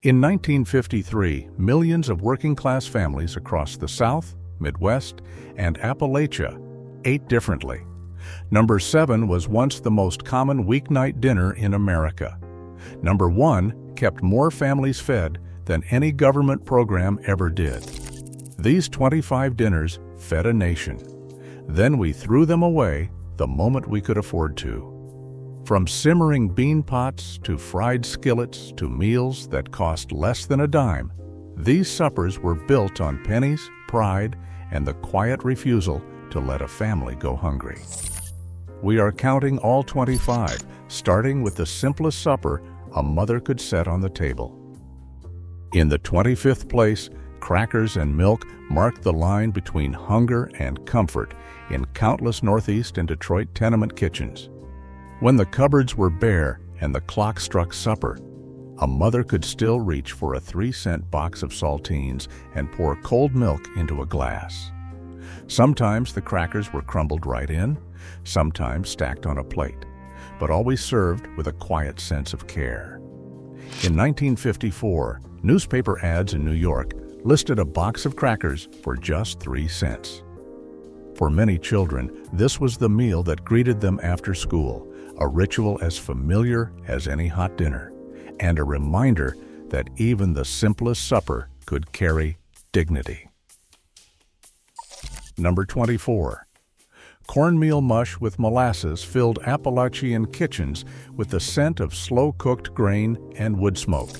In 1953, millions of working-class families across the South, Midwest, and Appalachia ate differently. Number 7 was once the most common weeknight dinner in America. Number 1 kept more families fed than any government program ever did. These 25 dinners fed a nation. Then we threw them away the moment we could afford to. From simmering bean pots to fried skillets to meals that cost less than a dime, these suppers were built on pennies, pride, and the quiet refusal to let a family go hungry. We are counting all 25, starting with the simplest supper a mother could set on the table. In the 25th place, crackers and milk marked the line between hunger and comfort in countless Northeast and Detroit tenement kitchens. When the cupboards were bare and the clock struck supper, a mother could still reach for a 3-cent box of saltines and pour cold milk into a glass. Sometimes the crackers were crumbled right in, sometimes stacked on a plate, but always served with a quiet sense of care. In 1954, newspaper ads in New York listed a box of crackers for just 3 cents. For many children, this was the meal that greeted them after school, a ritual as familiar as any hot dinner, and a reminder that even the simplest supper could carry dignity. Number 24. Cornmeal mush with molasses filled Appalachian kitchens with the scent of slow-cooked grain and wood smoke.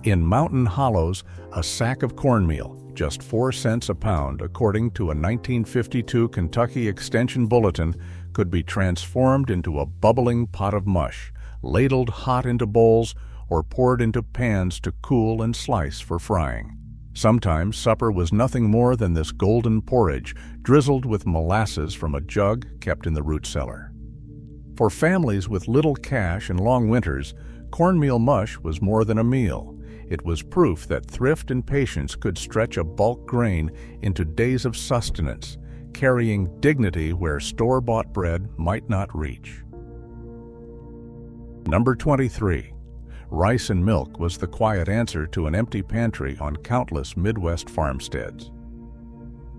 In mountain hollows, a sack of cornmeal, just 4 cents a pound, according to a 1952 Kentucky Extension Bulletin, could be transformed into a bubbling pot of mush, ladled hot into bowls, or poured into pans to cool and slice for frying. Sometimes supper was nothing more than this golden porridge, drizzled with molasses from a jug kept in the root cellar. For families with little cash and long winters, cornmeal mush was more than a meal. It was proof that thrift and patience could stretch a bulk grain into days of sustenance, carrying dignity where store-bought bread might not reach. Number 23. Rice and milk was the quiet answer to an empty pantry on countless Midwest farmsteads.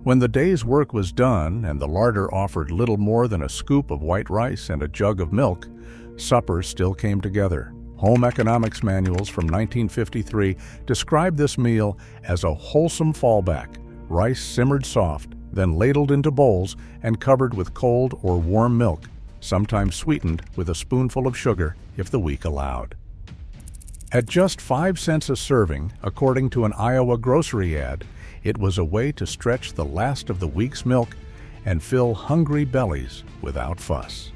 When the day's work was done and the larder offered little more than a scoop of white rice and a jug of milk, supper still came together. Home economics manuals from 1953 describe this meal as a wholesome fallback, rice simmered soft, then ladled into bowls and covered with cold or warm milk, sometimes sweetened with a spoonful of sugar if the week allowed. At just 5 cents a serving, according to an Iowa grocery ad, it was a way to stretch the last of the week's milk and fill hungry bellies without fuss.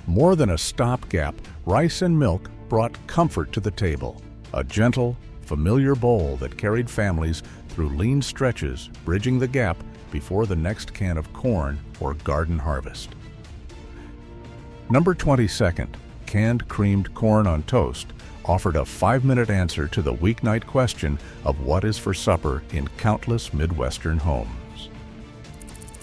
More than a stopgap, rice and milk brought comfort to the table, a gentle, familiar bowl that carried families through lean stretches, bridging the gap before the next can of corn or garden harvest. Number 22, canned creamed corn on toast, offered a 5-minute answer to the weeknight question of what is for supper in countless Midwestern homes.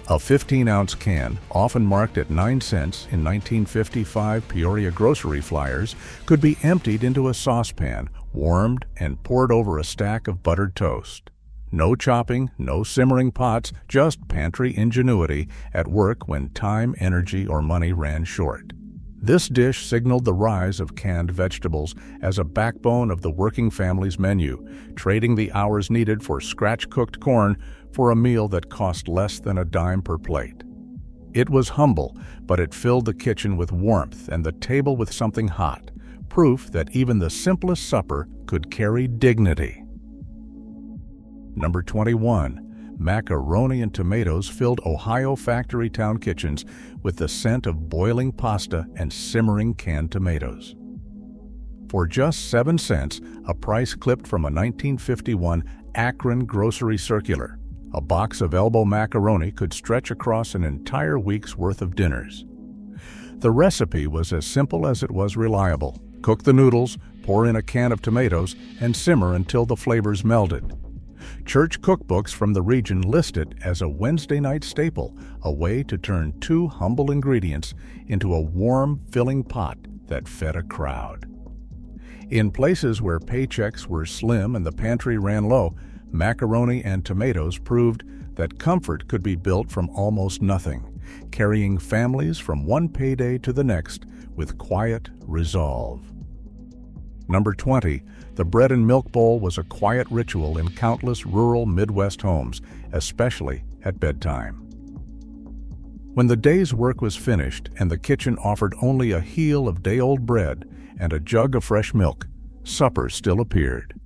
A 15-ounce can, often marked at 9 cents in 1955 Peoria grocery flyers, could be emptied into a saucepan, warmed, and poured over a stack of buttered toast. No chopping, no simmering pots, just pantry ingenuity at work when time, energy, or money ran short. This dish signaled the rise of canned vegetables as a backbone of the working family's menu, trading the hours needed for scratch-cooked corn for a meal that cost less than a dime per plate. It was humble, but it filled the kitchen with warmth and the table with something hot, proof that even the simplest supper could carry dignity. Number 21. Macaroni and tomatoes filled Ohio factory town kitchens with the scent of boiling pasta and simmering canned tomatoes. For just 7 cents, a price clipped from a 1951 Akron grocery circular, a box of elbow macaroni could stretch across an entire week's worth of dinners. The recipe was as simple as it was reliable. Cook the noodles, pour in a can of tomatoes, and simmer until the flavors melded. Church cookbooks from the region list it as a Wednesday night staple, a way to turn 2 humble ingredients into a warm, filling pot that fed a crowd. In places where paychecks were slim and the pantry ran low, macaroni and tomatoes proved that comfort could be built from almost nothing, carrying families from one payday to the next with quiet resolve. Number 20. The bread and milk bowl was a quiet ritual in countless rural Midwest homes, especially at bedtime. When the day's work was finished and the kitchen offered only a heel of day-old bread and a jug of fresh milk, supper still appeared.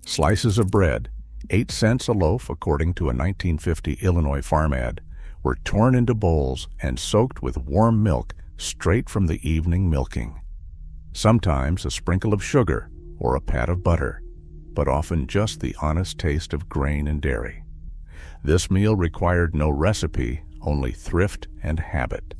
Slices of bread, 8 cents a loaf according to a 1950 Illinois farm ad, were torn into bowls and soaked with warm milk straight from the evening milking. Sometimes a sprinkle of sugar or a pat of butter, but often just the honest taste of grain and dairy. This meal required no recipe, only thrift and habit.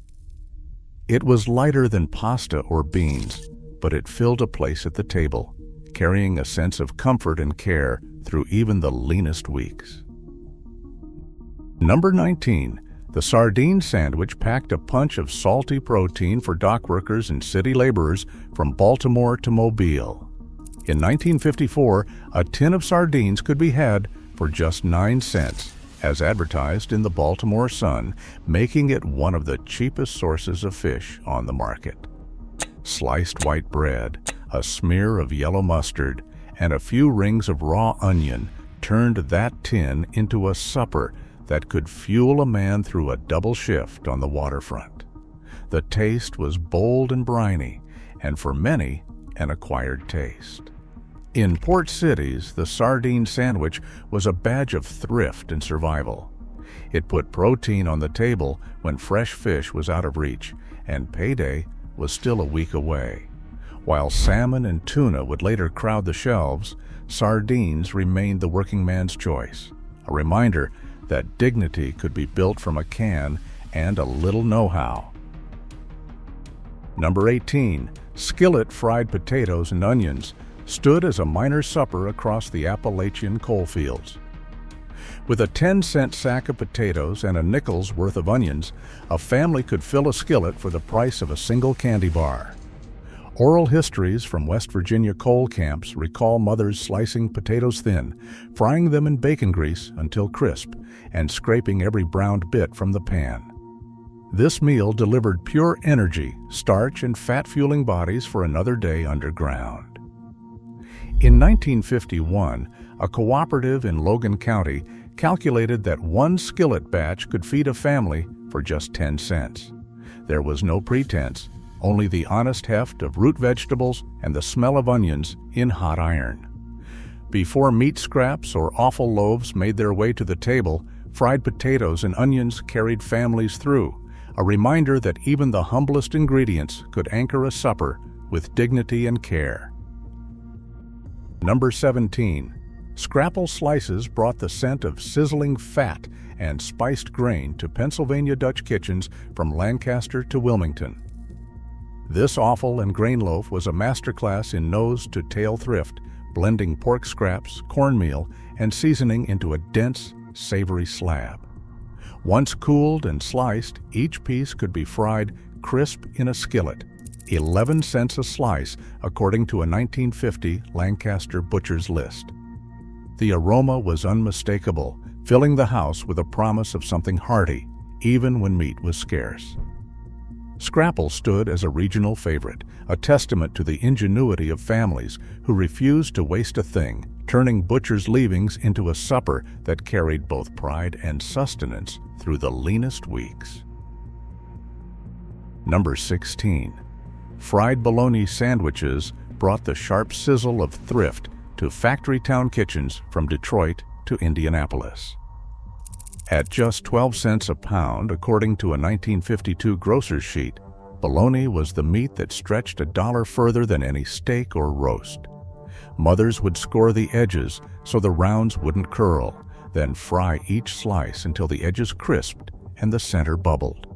It was lighter than pasta or beans, but it filled a place at the table, carrying a sense of comfort and care through even the leanest weeks. Number 19. The sardine sandwich packed a punch of salty protein for dock workers and city laborers from Baltimore to Mobile. In 1954, a tin of sardines could be had for just 9 cents, as advertised in the Baltimore Sun, making it one of the cheapest sources of fish on the market. Sliced white bread, a smear of yellow mustard, and a few rings of raw onion turned that tin into a supper that could fuel a man through a double shift on the waterfront. The taste was bold and briny, and for many, an acquired taste. In port cities, the sardine sandwich was a badge of thrift and survival. It put protein on the table when fresh fish was out of reach, and payday was still a week away. While salmon and tuna would later crowd the shelves, sardines remained the working man's choice, a reminder that dignity could be built from a can and a little know-how. Number 18. Skillet fried potatoes and onions stood as a minor supper across the Appalachian coalfields. With a 10-cent sack of potatoes and a nickel's worth of onions, a family could fill a skillet for the price of a single candy bar. Oral histories from West Virginia coal camps recall mothers slicing potatoes thin, frying them in bacon grease until crisp, and scraping every browned bit from the pan. This meal delivered pure energy, starch, and fat-fueling bodies for another day underground. In 1951, a cooperative in Logan County calculated that one skillet batch could feed a family for just 10 cents. There was no pretense, only the honest heft of root vegetables and the smell of onions in hot iron. Before meat scraps or offal loaves made their way to the table, fried potatoes and onions carried families through, a reminder that even the humblest ingredients could anchor a supper with dignity and care. Number 17. Scrapple slices brought the scent of sizzling fat and spiced grain to Pennsylvania Dutch kitchens from Lancaster to Wilmington. This offal and grain loaf was a masterclass in nose-to-tail thrift, blending pork scraps, cornmeal, and seasoning into a dense, savory slab. Once cooled and sliced, each piece could be fried crisp in a skillet, 11 cents a slice, according to a 1950 Lancaster butcher's list. The aroma was unmistakable, filling the house with a promise of something hearty, even when meat was scarce. Scrapple stood as a regional favorite, a testament to the ingenuity of families who refused to waste a thing, turning butcher's leavings into a supper that carried both pride and sustenance through the leanest weeks. Number 16. Fried bologna sandwiches brought the sharp sizzle of thrift to factory town kitchens from Detroit to Indianapolis. At just 12 cents a pound, according to a 1952 grocer's sheet, bologna was the meat that stretched a dollar further than any steak or roast. Mothers would score the edges so the rounds wouldn't curl, then fry each slice until the edges crisped and the center bubbled.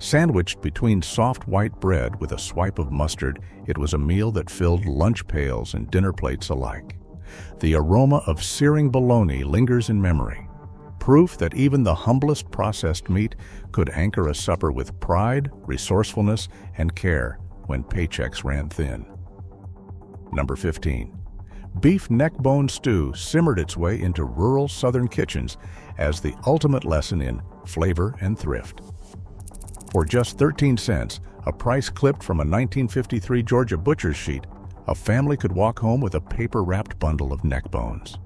Sandwiched between soft white bread with a swipe of mustard, it was a meal that filled lunch pails and dinner plates alike. The aroma of searing bologna lingers in memory, proof that even the humblest processed meat could anchor a supper with pride, resourcefulness, and care when paychecks ran thin. Number 15. Beef neck bone stew simmered its way into rural Southern kitchens as the ultimate lesson in flavor and thrift. For just 13 cents, a price clipped from a 1953 Georgia butcher's sheet, a family could walk home with a paper-wrapped bundle of neck bones.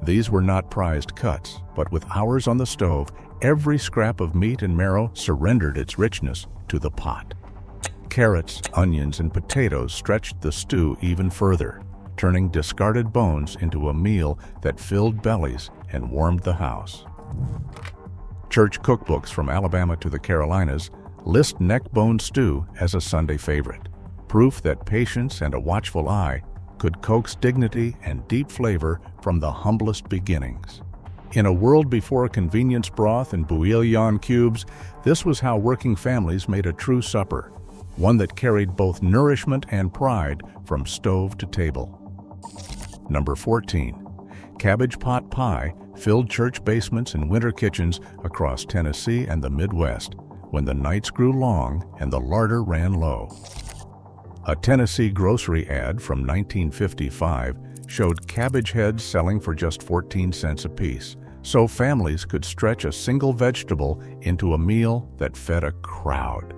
These were not prized cuts, but with hours on the stove, every scrap of meat and marrow surrendered its richness to the pot. Carrots, onions, and potatoes stretched the stew even further, turning discarded bones into a meal that filled bellies and warmed the house. Church cookbooks from Alabama to the Carolinas list neck bone stew as a Sunday favorite, proof that patience and a watchful eye could coax dignity and deep flavor from the humblest beginnings. In a world before convenience broth and bouillon cubes, this was how working families made a true supper, one that carried both nourishment and pride from stove to table. Number 14. Cabbage pot pie filled church basements and winter kitchens across Tennessee and the Midwest when the nights grew long and the larder ran low. A Tennessee grocery ad from 1955 showed cabbage heads selling for just 14 cents apiece, so families could stretch a single vegetable into a meal that fed a crowd.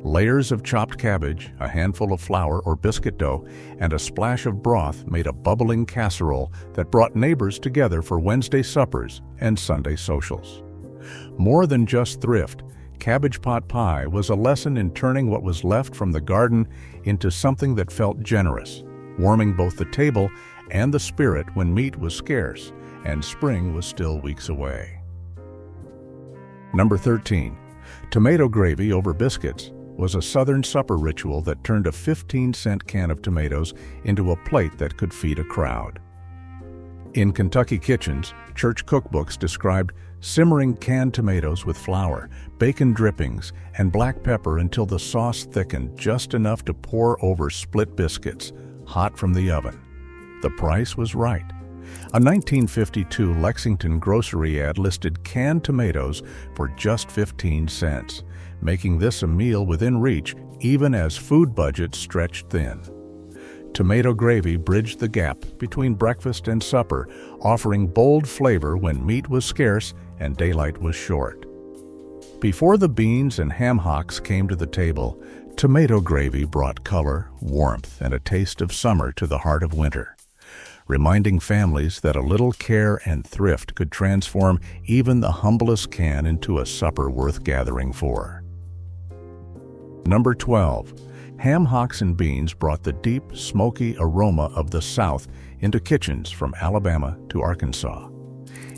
Layers of chopped cabbage, a handful of flour or biscuit dough, and a splash of broth made a bubbling casserole that brought neighbors together for Wednesday suppers and Sunday socials. More than just thrift, cabbage pot pie was a lesson in turning what was left from the garden into something that felt generous, warming both the table and the spirit when meat was scarce and spring was still weeks away. Number 13. Tomato gravy over biscuits was a Southern supper ritual that turned a 15-cent can of tomatoes into a plate that could feed a crowd. In Kentucky kitchens, church cookbooks described simmering canned tomatoes with flour, bacon drippings, and black pepper until the sauce thickened just enough to pour over split biscuits, hot from the oven. The price was right. A 1952 Lexington grocery ad listed canned tomatoes for just 15 cents, making this a meal within reach even as food budgets stretched thin. Tomato gravy bridged the gap between breakfast and supper, offering bold flavor when meat was scarce and daylight was short. Before the beans and ham hocks came to the table, tomato gravy brought color, warmth, and a taste of summer to the heart of winter, reminding families that a little care and thrift could transform even the humblest can into a supper worth gathering for. Number 12. Ham hocks and beans brought the deep, smoky aroma of the South into kitchens from Alabama to Arkansas.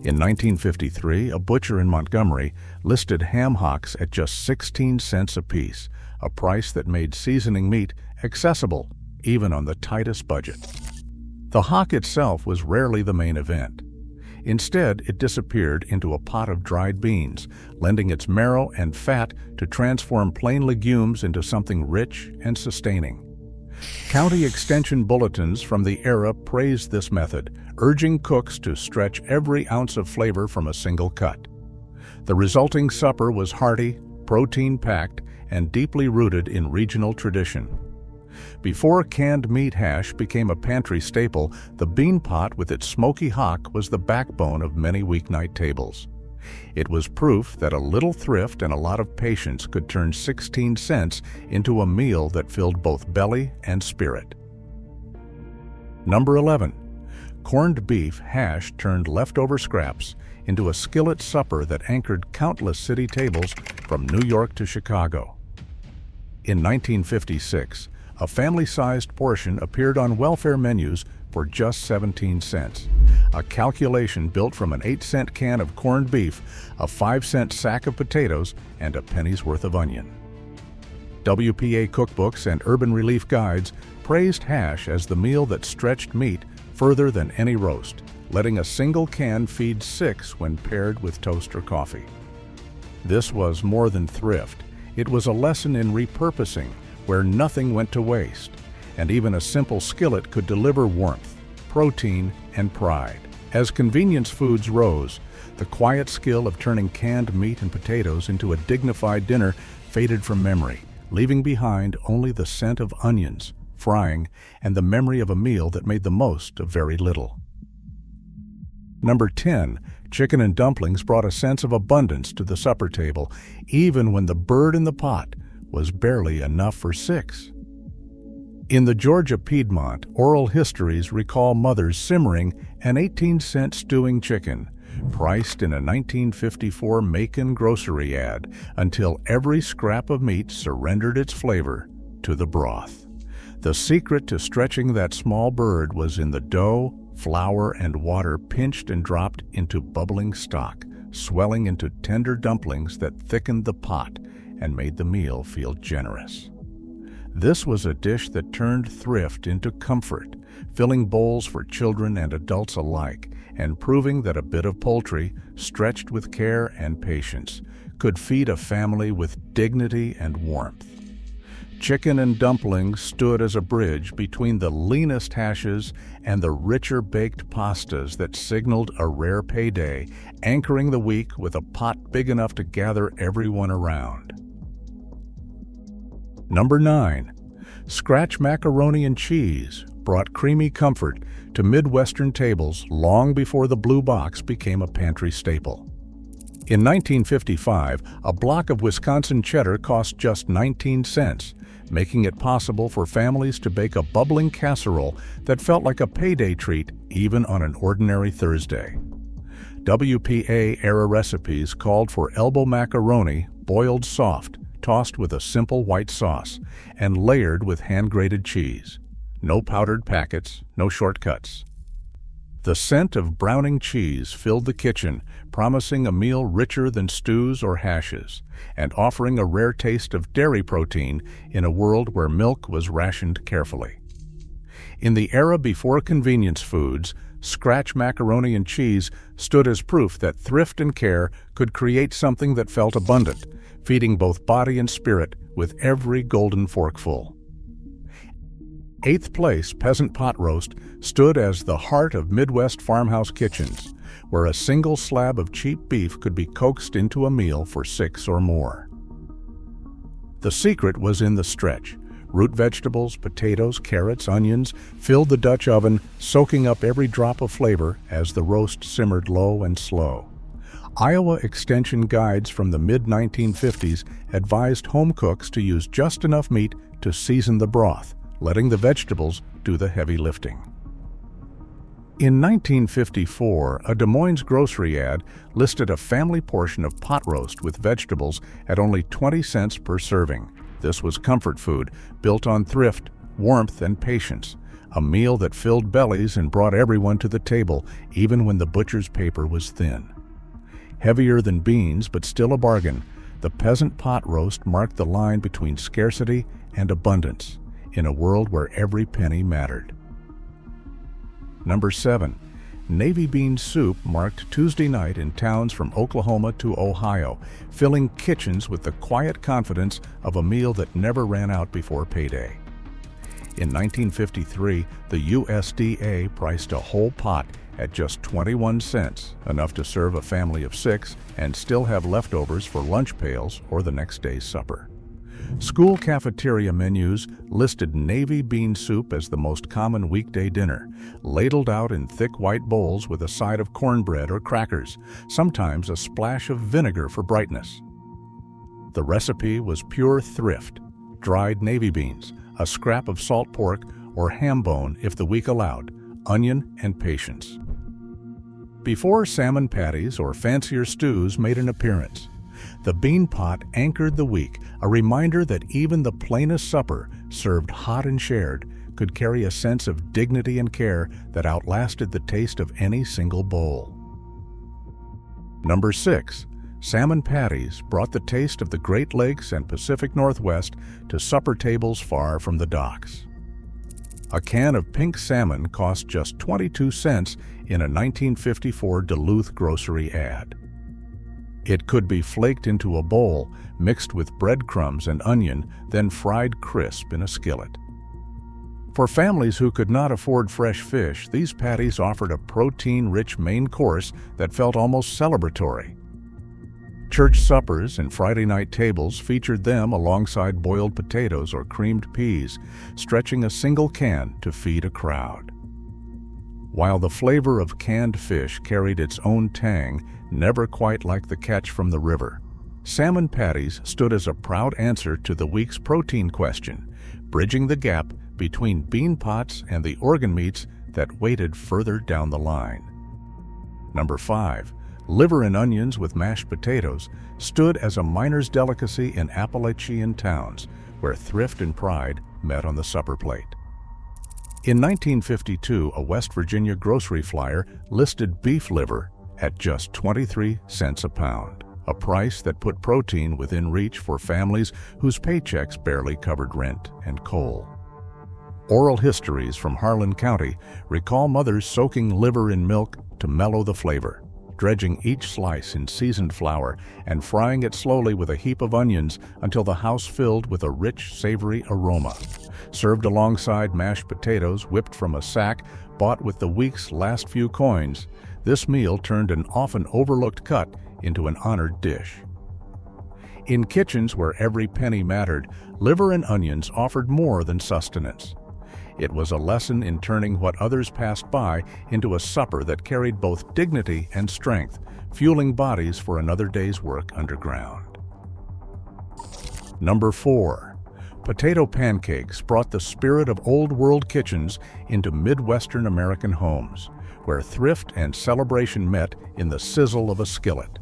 In 1953, a butcher in Montgomery listed ham hocks at just 16 cents apiece, a price that made seasoning meat accessible even on the tightest budget. The hock itself was rarely the main event. Instead, it disappeared into a pot of dried beans, lending its marrow and fat to transform plain legumes into something rich and sustaining. County extension bulletins from the era praised this method, urging cooks to stretch every ounce of flavor from a single cut. The resulting supper was hearty, protein-packed, and deeply rooted in regional tradition. Before canned meat hash became a pantry staple, the bean pot with its smoky hock was the backbone of many weeknight tables. It was proof that a little thrift and a lot of patience could turn 16 cents into a meal that filled both belly and spirit. Number 11. Corned beef hash turned leftover scraps into a skillet supper that anchored countless city tables from New York to Chicago. In 1956, a family-sized portion appeared on welfare menus for just 17 cents, a calculation built from an 8-cent can of corned beef, a 5-cent sack of potatoes, and a penny's worth of onion. WPA cookbooks and urban relief guides praised hash as the meal that stretched meat further than any roast, letting a single can feed 6 when paired with toast or coffee. This was more than thrift. It was a lesson in repurposing, where nothing went to waste, and even a simple skillet could deliver warmth, protein, and pride. As convenience foods rose, the quiet skill of turning canned meat and potatoes into a dignified dinner faded from memory, leaving behind only the scent of onions, frying, and the memory of a meal that made the most of very little. Number 10. Chicken and dumplings brought a sense of abundance to the supper table, even when the bird in the pot was barely enough for 6. In the Georgia Piedmont, oral histories recall mothers simmering an 18-cent stewing chicken, priced in a 1954 Macon grocery ad, until every scrap of meat surrendered its flavor to the broth. The secret to stretching that small bird was in the dough, flour, and water pinched and dropped into bubbling stock, swelling into tender dumplings that thickened the pot and made the meal feel generous. This was a dish that turned thrift into comfort, filling bowls for children and adults alike, and proving that a bit of poultry, stretched with care and patience, could feed a family with dignity and warmth. Chicken and dumplings stood as a bridge between the leanest hashes and the richer baked pastas that signaled a rare payday, anchoring the week with a pot big enough to gather everyone around. Number 9. Scratch macaroni and cheese brought creamy comfort to Midwestern tables long before the blue box became a pantry staple. In 1955, a block of Wisconsin cheddar cost just 19 cents, making it possible for families to bake a bubbling casserole that felt like a payday treat even on an ordinary Thursday. WPA-era recipes called for elbow macaroni boiled soft, tossed with a simple white sauce, and layered with hand-grated cheese. No powdered packets, no shortcuts. The scent of browning cheese filled the kitchen, promising a meal richer than stews or hashes, and offering a rare taste of dairy protein in a world where milk was rationed carefully. In the era before convenience foods, scratch macaroni and cheese stood as proof that thrift and care could create something that felt abundant, feeding both body and spirit with every golden forkful. 8th place peasant pot roast stood as the heart of Midwest farmhouse kitchens, where a single slab of cheap beef could be coaxed into a meal for 6 or more. The secret was in the stretch. Root vegetables, potatoes, carrots, onions filled the Dutch oven, soaking up every drop of flavor as the roast simmered low and slow. Iowa Extension guides from the mid-1950s advised home cooks to use just enough meat to season the broth, letting the vegetables do the heavy lifting. In 1954, a Des Moines grocery ad listed a family portion of pot roast with vegetables at only 20 cents per serving. This was comfort food, built on thrift, warmth, and patience, a meal that filled bellies and brought everyone to the table, even when the butcher's paper was thin. Heavier than beans, but still a bargain, the peasant pot roast marked the line between scarcity and abundance, in a world where every penny mattered. Number 7. Navy bean soup marked Tuesday night in towns from Oklahoma to Ohio, filling kitchens with the quiet confidence of a meal that never ran out before payday. In 1953, the USDA priced a whole pot at just 21 cents, enough to serve a family of 6 and still have leftovers for lunch pails or the next day's supper. School cafeteria menus listed Navy bean soup as the most common weekday dinner, ladled out in thick white bowls with a side of cornbread or crackers, sometimes a splash of vinegar for brightness. The recipe was pure thrift: dried navy beans, a scrap of salt pork, or ham bone if the week allowed, onion, and patience. Before salmon patties or fancier stews made an appearance, the bean pot anchored the week, a reminder that even the plainest supper, served hot and shared, could carry a sense of dignity and care that outlasted the taste of any single bowl. Number 6. Salmon patties brought the taste of the Great Lakes and Pacific Northwest to supper tables far from the docks. A can of pink salmon cost just 22 cents in a 1954 Duluth grocery ad. It could be flaked into a bowl, mixed with breadcrumbs and onion, then fried crisp in a skillet. For families who could not afford fresh fish, these patties offered a protein-rich main course that felt almost celebratory. Church suppers and Friday night tables featured them alongside boiled potatoes or creamed peas, stretching a single can to feed a crowd. While the flavor of canned fish carried its own tang, never quite like the catch from the river, salmon patties stood as a proud answer to the week's protein question, bridging the gap between bean pots and the organ meats that waited further down the line. Number 5. Liver and onions with mashed potatoes stood as a miner's delicacy in Appalachian towns, where thrift and pride met on the supper plate. In 1952, a West Virginia grocery flyer listed beef liver at just 23 cents a pound, a price that put protein within reach for families whose paychecks barely covered rent and coal. Oral histories from Harlan County recall mothers soaking liver in milk to mellow the flavor, dredging each slice in seasoned flour and frying it slowly with a heap of onions until the house filled with a rich, savory aroma. Served alongside mashed potatoes whipped from a sack bought with the week's last few coins, this meal turned an often overlooked cut into an honored dish. In kitchens where every penny mattered, liver and onions offered more than sustenance. It was a lesson in turning what others passed by into a supper that carried both dignity and strength, fueling bodies for another day's work underground. Number 4. Potato pancakes brought the spirit of old-world kitchens into Midwestern American homes, where thrift and celebration met in the sizzle of a skillet.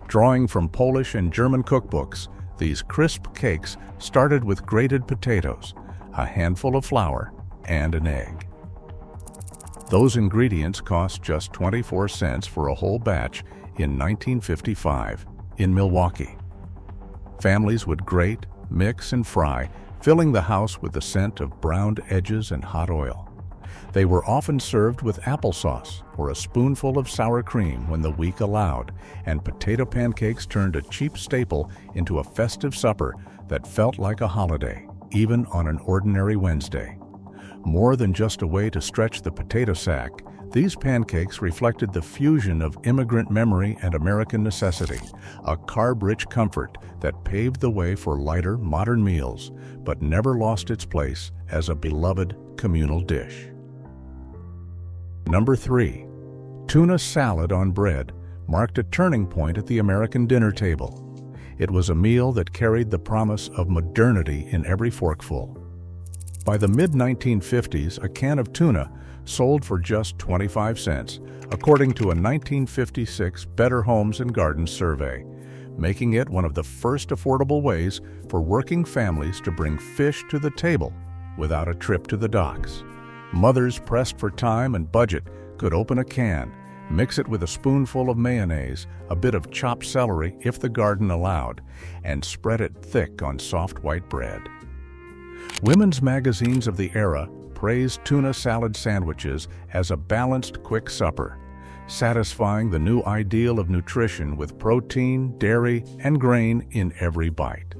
Drawing from Polish and German cookbooks, these crisp cakes started with grated potatoes, a handful of flour, and an egg. Those ingredients cost just 24 cents for a whole batch in 1955 in Milwaukee. Families would grate, mix, and fry, filling the house with the scent of browned edges and hot oil. They were often served with applesauce or a spoonful of sour cream when the week allowed, and potato pancakes turned a cheap staple into a festive supper that felt like a holiday, even on an ordinary Wednesday. More than just a way to stretch the potato sack, these pancakes reflected the fusion of immigrant memory and American necessity, a carb-rich comfort that paved the way for lighter, modern meals, but never lost its place as a beloved communal dish. Number 3. Tuna salad on bread marked a turning point at the American dinner table. It was a meal that carried the promise of modernity in every forkful. By the mid-1950s, a can of tuna sold for just 25 cents, according to a 1956 Better Homes and Gardens survey, making it one of the first affordable ways for working families to bring fish to the table without a trip to the docks. Mothers pressed for time and budget could open a can, mix it with a spoonful of mayonnaise, a bit of chopped celery if the garden allowed, and spread it thick on soft white bread. Women's magazines of the era praised tuna salad sandwiches as a balanced, quick supper, satisfying the new ideal of nutrition with protein, dairy, and grain in every bite.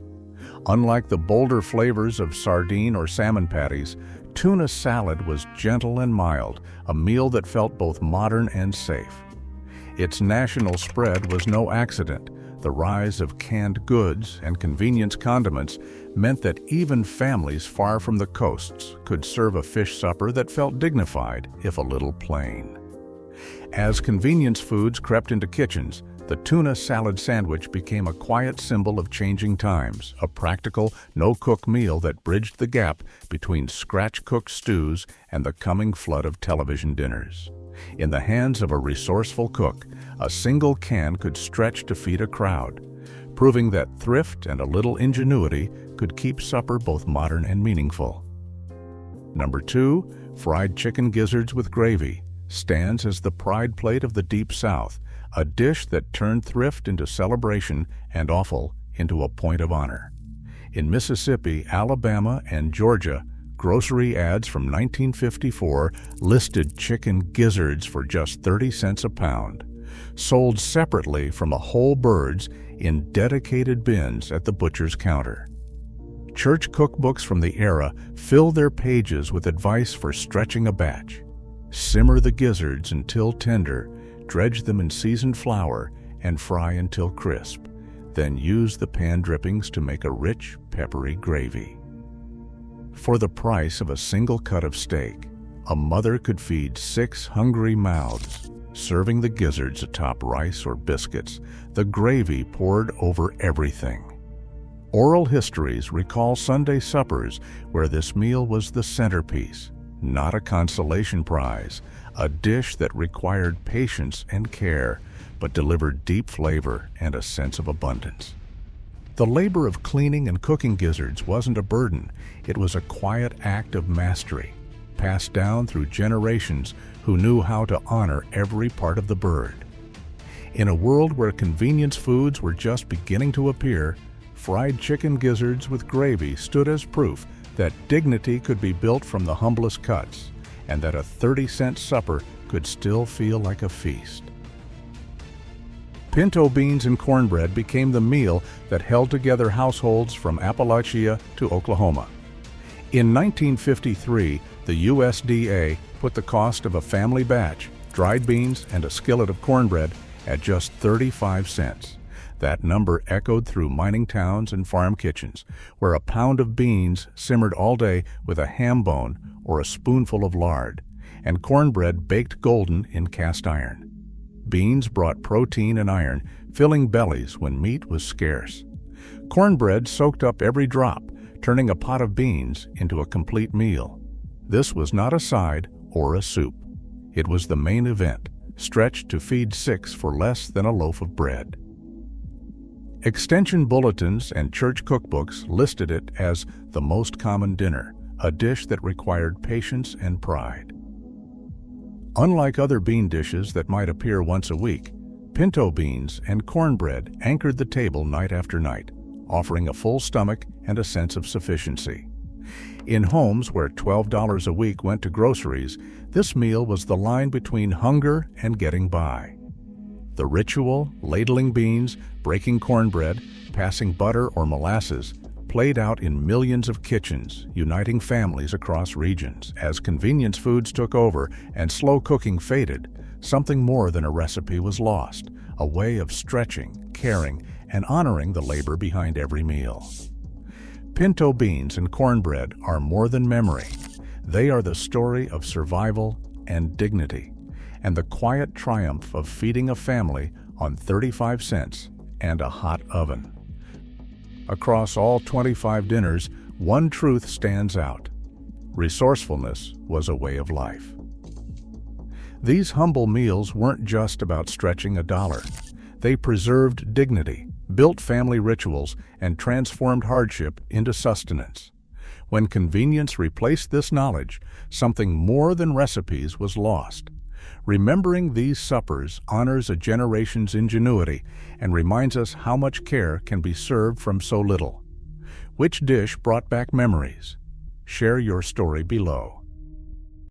Unlike the bolder flavors of sardine or salmon patties, tuna salad was gentle and mild, a meal that felt both modern and safe. Its national spread was no accident. The rise of canned goods and convenience condiments meant that even families far from the coasts could serve a fish supper that felt dignified, if a little plain. As convenience foods crept into kitchens, the tuna salad sandwich became a quiet symbol of changing times, a practical, no-cook meal that bridged the gap between scratch-cooked stews and the coming flood of television dinners. In the hands of a resourceful cook, a single can could stretch to feed a crowd, proving that thrift and a little ingenuity could keep supper both modern and meaningful. Number 2, fried chicken gizzards with gravy, stands as the pride plate of the Deep South, a dish that turned thrift into celebration and offal into a point of honor. In Mississippi, Alabama, and Georgia, grocery ads from 1954 listed chicken gizzards for just 30 cents a pound, sold separately from whole birds in dedicated bins at the butcher's counter. Church cookbooks from the era fill their pages with advice for stretching a batch. Simmer the gizzards until tender, dredge them in seasoned flour, and fry until crisp. Then use the pan drippings to make a rich, peppery gravy. For the price of a single cut of steak, a mother could feed 6 hungry mouths, serving the gizzards atop rice or biscuits, the gravy poured over everything. Oral histories recall Sunday suppers where this meal was the centerpiece, not a consolation prize, a dish that required patience and care, but delivered deep flavor and a sense of abundance. The labor of cleaning and cooking gizzards wasn't a burden, it was a quiet act of mastery, passed down through generations who knew how to honor every part of the bird. In a world where convenience foods were just beginning to appear, fried chicken gizzards with gravy stood as proof that dignity could be built from the humblest cuts, and that a 30-cent supper could still feel like a feast. Pinto beans and cornbread became the meal that held together households from Appalachia to Oklahoma. In 1953, the USDA put the cost of a family batch, dried beans, and a skillet of cornbread at just 35 cents. That number echoed through mining towns and farm kitchens, where a pound of beans simmered all day with a ham bone or a spoonful of lard, and cornbread baked golden in cast iron. Beans brought protein and iron, filling bellies when meat was scarce. Cornbread soaked up every drop, turning a pot of beans into a complete meal. This was not a side or a soup. It was the main event, stretched to feed 6 for less than a loaf of bread. Extension bulletins and church cookbooks listed it as the most common dinner, a dish that required patience and pride. Unlike other bean dishes that might appear once a week, pinto beans and cornbread anchored the table night after night, offering a full stomach and a sense of sufficiency. In homes where $12 a week went to groceries, this meal was the line between hunger and getting by. The ritual, ladling beans, breaking cornbread, passing butter or molasses, played out in millions of kitchens, uniting families across regions. As convenience foods took over and slow cooking faded, something more than a recipe was lost, a way of stretching, caring, and honoring the labor behind every meal. Pinto beans and cornbread are more than memory. They are the story of survival and dignity, and the quiet triumph of feeding a family on 35 cents and a hot oven. Across all 25 dinners, one truth stands out: resourcefulness was a way of life. These humble meals weren't just about stretching a dollar. They preserved dignity, built family rituals, and transformed hardship into sustenance. When convenience replaced this knowledge, something more than recipes was lost. Remembering these suppers honors a generation's ingenuity and reminds us how much care can be served from so little. Which dish brought back memories? Share your story below.